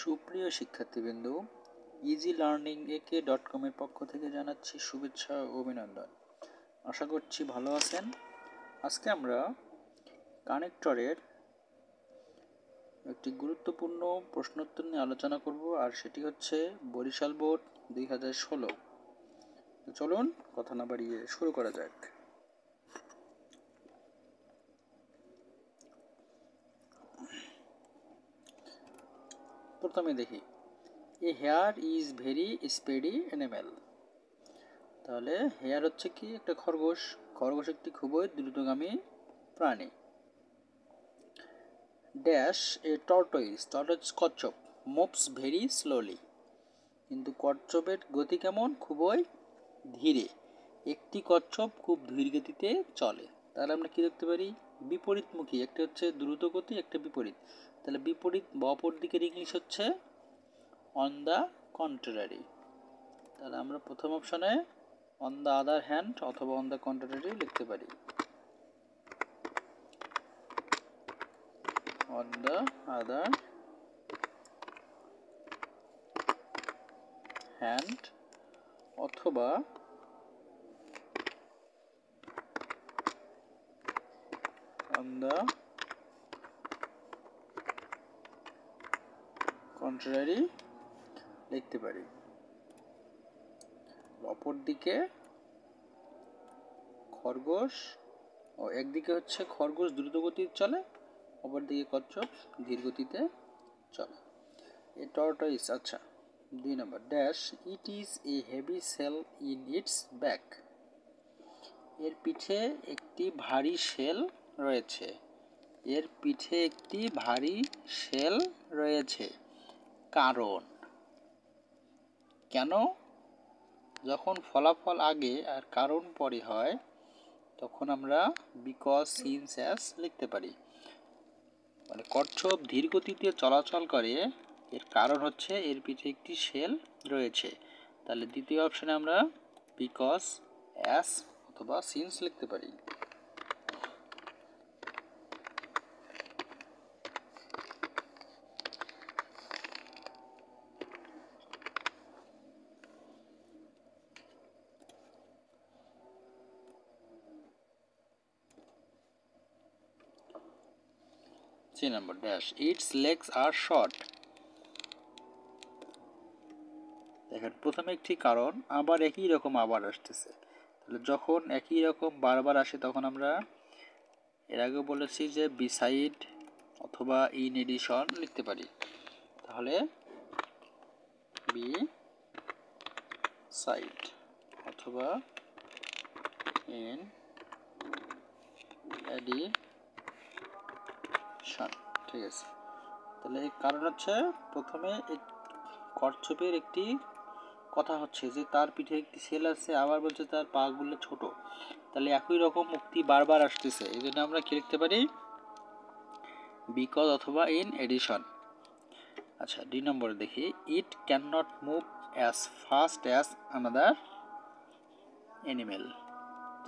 সুপ্রিয় শিক্ষার্থীবৃন্দ, easy learning ak.com এর পক্ষ থেকে জানাচ্ছি শুভেচ্ছা ও অভিনন্দন। আশা করছি ভালো আছেন। আজকে আমরা কানেক্টরের একটি গুরুত্বপূর্ণ প্রশ্নোত্তর নিয়ে আলোচনা করব, আর সেটি হচ্ছে বরিশাল বোর্ড 2016। চলুন কথা না বাড়িয়ে শুরু করা যাক। প্রথমে দেখি, a hare is very speedy animal. তাহলে হেয়ার হচ্ছে কি? একটা খরগোশ। খরগোশ একটি খুবই দ্রুতগামী প্রাণী। ড্যাশ এ টর্টয়েস, টর্টয়েস কচ্ছপ, মুভস ভেরি স্লোলি। কিন্তু কচ্ছপের গতি কেমন? খুবই ধীরে। একটি কচ্ছপ খুব ধীর গতিতে চলে। তাহলে আমরা কি দেখতে পারি? বিপরীতমুখী, একটা হচ্ছে দ্রুত গতি, একটা বিপরীত। তাহলে বিপরীত বা অপর দিকের ইংলিশ হচ্ছে অন দ্য কন্ট্রারি। তাহলে আমরা প্রথম অপশনে অন দ্য আদার হ্যান্ড অথবা অন দ্য কন্ট্রারি লিখতে পারি। on the other hand অথবা on the contrary লিখতে পারি। অপর দিকে খরগোশ, একদিকে হচ্ছে খরগোশ দ্রুত গতিতে চলে, অপর দিকে কচ্ছপ ধীর গতিতে চলে। এ টর্টয়েস, আচ্ছা 2 নম্বর, dash it is a heavy shell in its back. এর পিঠে একটি ভারী শেল রয়েছে। এর পিঠে একটি ভারী শেল রয়েছে। কারণ, কেন? যখন ফলাফল আগে আর কারণ পরে হয় তখন আমরা বিকজ, সিন্স, অ্যাজ লিখতে পারি। মানে কচ্ছপ ধীর গতিতে চলাচল করে, এর কারণ হচ্ছে এর পিঠে একটি শেল রয়েছে। তাহলে দ্বিতীয় অপশনে আমরা বিকজ, অ্যাজ অথবা সিন্স লিখতে পারি। Three number, dash its legs are short. দেখেন, প্রথমে একটি কারণ, আবার একই রকম আবার আসতেছে। তাহলে যখন একই রকম বারবার আসে তখন আমরা এর আগে বলেছি যে বিসাইড অথবা ইন এডিশন লিখতে পারি। তাহলে বি সাইড অথবা ইন এডিশন, ঠিক আছে। তাহলে এর কারণ হচ্ছে প্রথমে কচ্ছপের একটি কথা হচ্ছে যে তার পিঠে একটি শেল আছে, আবার বলছে তার পাগুলো ছোট। তাহলে একই রকম উক্তি বারবার আসতেছে, এই জন্য আমরা কি লিখতে পারি? বিকজ অথবা ইন এডিশন। আচ্ছা, 2 নম্বরে দেখি, it can not move as fast as another animal.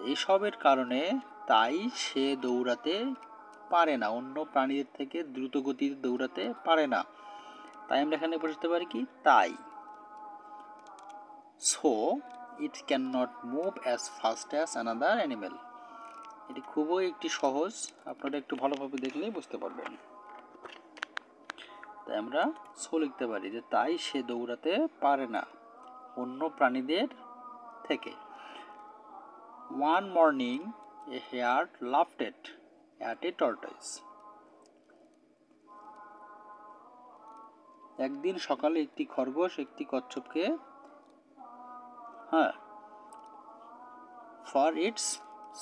এইসবের কারণে তাই সে দৌড়াতে পারে না, অন্য প্রাণীদের থেকে দ্রুত গতিতে দৌড়াতে পারে না। তাই আমরা এখানে বুঝতে পারি কি? তাই। So it can not move as fast as another animal. এটি খুবই একটি সহজ, আপনারা একটু ভালোভাবে দেখলেই বুঝতে পারবেন। তাই আমরা সো লিখতে পারি যে তাই সে দৌড়াতে পারে না অন্য প্রাণীদের থেকে। One morning a hare laughed at a tortoise. একদিন সকালে একটি খরগোশ একটি কচ্ছপকে, ফর ইটস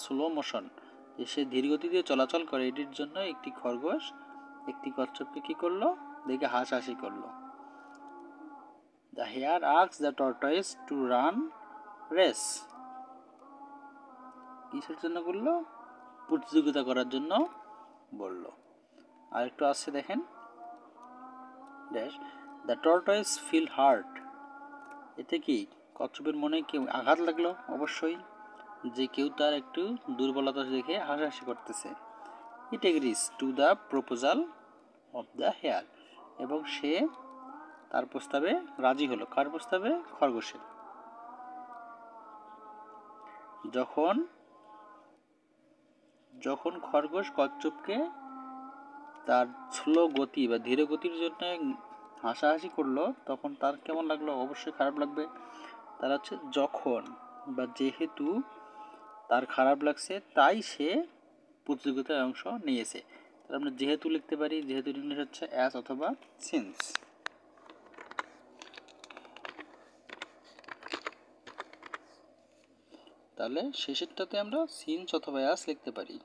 স্লো মোশন, সে ধীরগতিতে চলাচল করে, এটির জন্য একটি খরগোশ একটি কচ্ছপকে কি করলো? দেখে হাসাহাসি করলো। The hare asked the tortoise to run race. কিসের জন্য করলো? প্রতিযোগিতা করার জন্য বলল। আর একটু আসছে দেখেন, dash the tortoise feel hurt. এতে কি কচ্ছপের মনে কেউ আঘাত লাগলো? অবশ্যই, যে কেউ তার একটু দুর্বলতা দেখে হাসাহাসি করতেছে। It agrees to the proposal of the hare, এবং সে তার প্রস্তাবে রাজি হলো। কার প্রস্তাবে? খরগোশের। যখন যখন খরগোশ কচ্ছপকে তার স্লো গতি বা ধীর গতির জন্য হাসাহাসি করলো, তখন তার কেমন লাগলো? অবশ্যই খারাপ লাগবে। তার হচ্ছে যখন বা যেহেতু তার খারাপ লাগছে তাই সে প্রতিযোগিতায় অংশ নিয়েছে। তাহলে আমরা যেহেতু লিখতে পারি, যেহেতু ইংলিশ হচ্ছে অ্যাজ অথবা সিন্স। তাহলে শেষেরটাতে আমরা সিন্স অথবা অ্যাজ লিখতে পারি।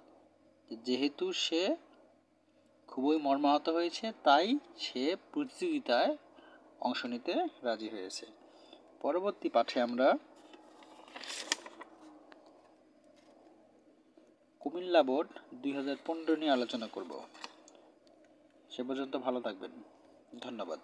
যেহেতু সে খুবই মর্মাহত হয়েছে তাই সে প্রতিযোগিতায় অংশ নিতে রাজি হয়েছে। পরবর্তী পাঠে আমরা কুমিল্লা বোর্ড 2015 নিয়ে আলোচনা করব। সে পর্যন্ত ভালো থাকবেন। ধন্যবাদ।